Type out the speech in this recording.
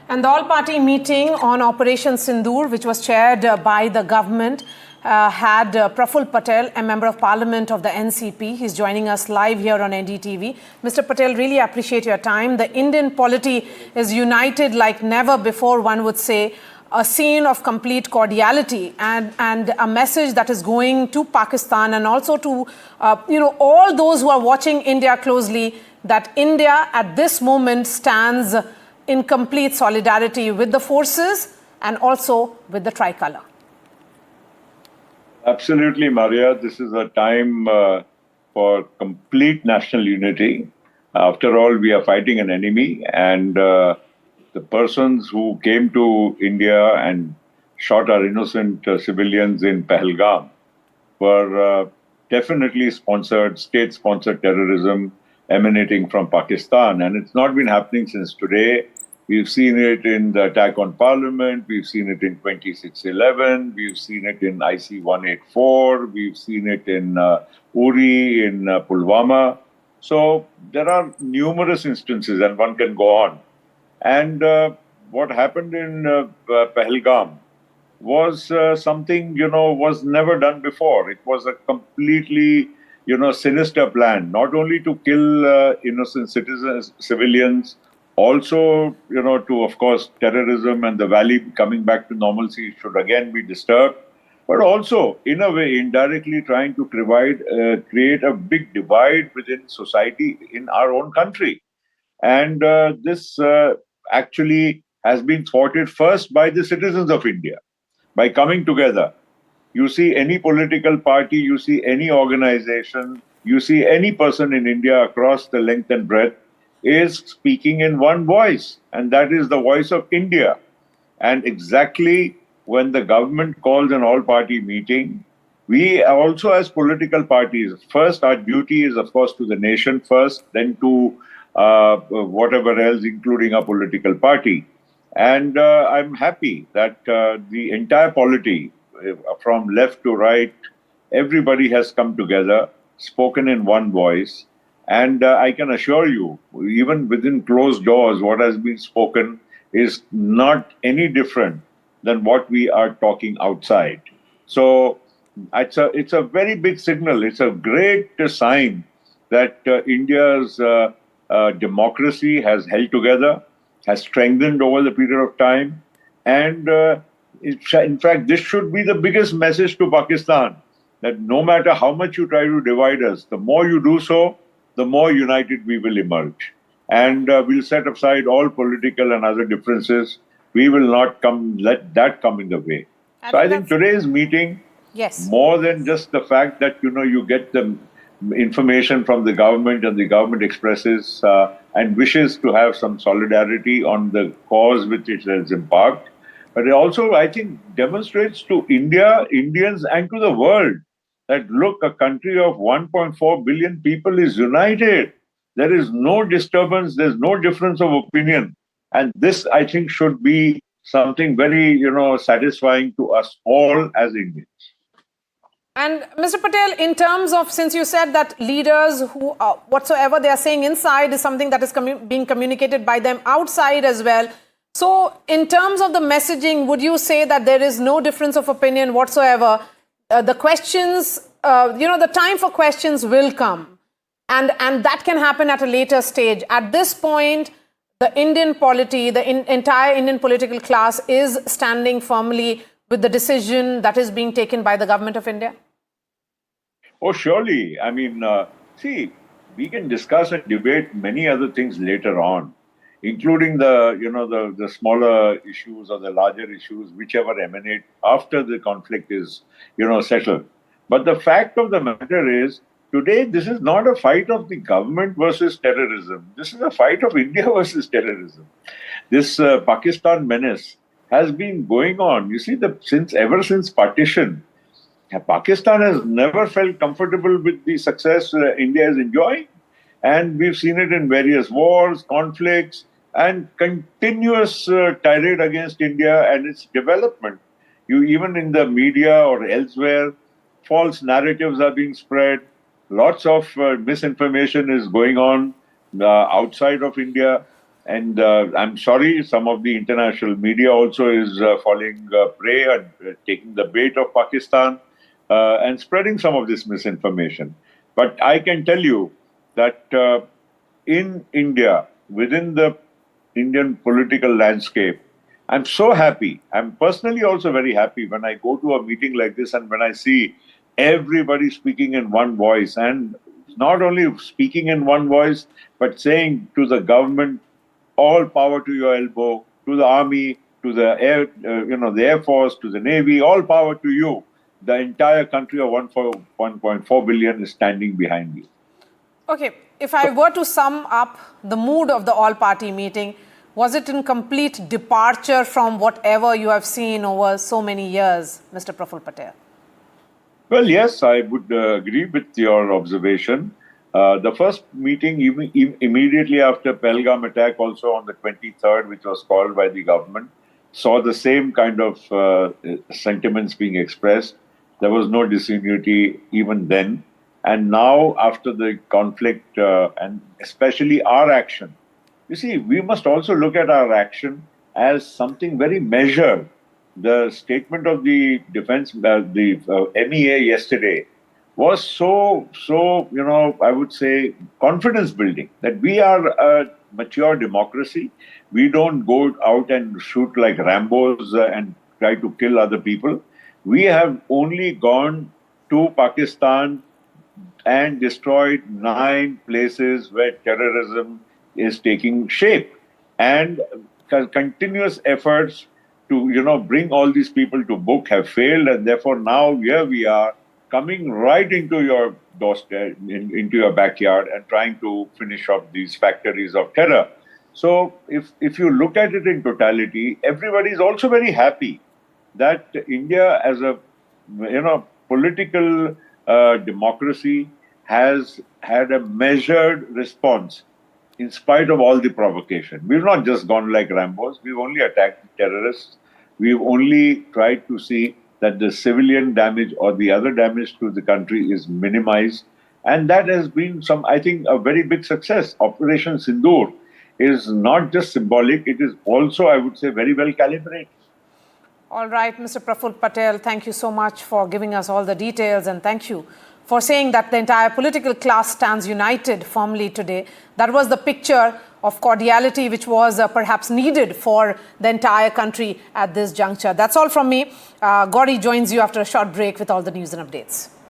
And the all-party meeting on Operation Sindoor, which was chaired by the government, had Praful Patel, a member of parliament of the NCP. He's joining us live here on NDTV. Mr. Patel, really appreciate your time. The Indian polity is united like never before, one would say. A scene of complete cordiality and a message that is going to Pakistan and also to all those who are watching India closely, that India at this moment stands in complete solidarity with the forces and also with the tricolour. Absolutely, Maria. This is a time for complete national unity. After all, we are fighting an enemy, and the persons who came to India and shot our innocent civilians in Pahalgam were definitely state-sponsored terrorism emanating from Pakistan. And it's not been happening since today. We've seen it in the attack on Parliament. We've seen it in 2611. We've seen it in IC 184. We've seen it in Uri, in Pulwama. So there are numerous instances, and one can go on. And what happened in Pahalgam was something, was never done before. It was a completely, sinister plan, not only to kill innocent citizens, civilians, also, to, of course, terrorism and the valley coming back to normalcy should again be disturbed, but also, in a way, indirectly trying to create a big divide within society in our own country. And this actually has been thwarted first by the citizens of India, by coming together. You see any political party, you see any organization, you see any person in India across the length and breadth is speaking in one voice, and that is the voice of India. And exactly when the government calls an all-party meeting, we also as political parties, first our duty is of course to the nation first, then to whatever else, including our political party. And I'm happy that the entire polity, from left to right, everybody has come together, spoken in one voice. And I can assure you, even within closed doors, what has been spoken is not any different than what we are talking outside. So it's a very big signal. It's a great sign that India's democracy has held together, has strengthened over the period of time. And in fact, this should be the biggest message to Pakistan, that no matter how much you try to divide us, the more you do so, the more united we will emerge. And we'll set aside all political and other differences. We will not let that come in the way. So I think today's meeting, yes, more than just the fact that, you get the information from the government and the government expresses and wishes to have some solidarity on the cause which it has embarked, but it also, I think, demonstrates to India, Indians, and to the world that, look, a country of 1.4 billion people is united. There is no disturbance. There's no difference of opinion. And this, I think, should be something very, satisfying to us all as Indians. And Mr. Patel, in terms of, since you said that leaders who, whatsoever they are saying inside is something that is being communicated by them outside as well. So in terms of the messaging, would you say that there is no difference of opinion whatsoever? The questions, the time for questions will come. And that can happen at a later stage. At this point, the Indian polity, the entire Indian political class is standing firmly with the decision that is being taken by the government of India? Oh, surely. I mean, see, we can discuss and debate many other things later on, including the smaller issues or the larger issues, whichever emanate after the conflict is, settled. But the fact of the matter is, today, this is not a fight of the government versus terrorism. This is a fight of India versus terrorism. This Pakistan menace has been going on. You see, ever since partition, Pakistan has never felt comfortable with the success India is enjoying. And we've seen it in various wars, conflicts, and continuous tirade against India and its development. Even in the media or elsewhere, false narratives are being spread. Lots of misinformation is going on outside of India. And I'm sorry, some of the international media also is falling prey and taking the bait of Pakistan and spreading some of this misinformation. But I can tell you that in India, within the Indian political landscape, I'm so happy. I'm personally also very happy when I go to a meeting like this and when I see everybody speaking in one voice, and not only speaking in one voice, but saying to the government, all power to your elbow, to the army, to the air, the air force, to the navy, all power to you. The entire country of 1.4 billion is standing behind you. Okay, if I were to sum up the mood of the all-party meeting, was it in complete departure from whatever you have seen over so many years, Mr. Praful Patel? Well, yes, I would agree with your observation. The first meeting, immediately after Pahalgam attack, also on the 23rd, which was called by the government, saw the same kind of sentiments being expressed. There was no disunity even then. And now, after the conflict, and especially our action, you see, we must also look at our action as something very measured. The statement of the MEA yesterday was I would say, confidence building that we are a mature democracy. We don't go out and shoot like Rambos and try to kill other people. We have only gone to Pakistan and destroyed 9 places where terrorism is taking shape. And continuous efforts to bring all these people to book have failed, and therefore now here we are coming right into your doorstep, into your backyard, and trying to finish off these factories of terror. So if you look at it in totality, everybody is also very happy that India, as a political democracy, has had a measured response in spite of all the provocation. We've not just gone like Rambos. We've only attacked terrorists. We've only tried to see that the civilian damage or the other damage to the country is minimized. And that has been I think, a very big success. Operation Sindoor is not just symbolic, it is also, I would say, very well calibrated. All right, Mr. Praful Patel, thank you so much for giving us all the details, and thank you for saying that the entire political class stands united firmly today. That was the picture of cordiality which was perhaps needed for the entire country at this juncture. That's all from me. Gauri joins you after a short break with all the news and updates.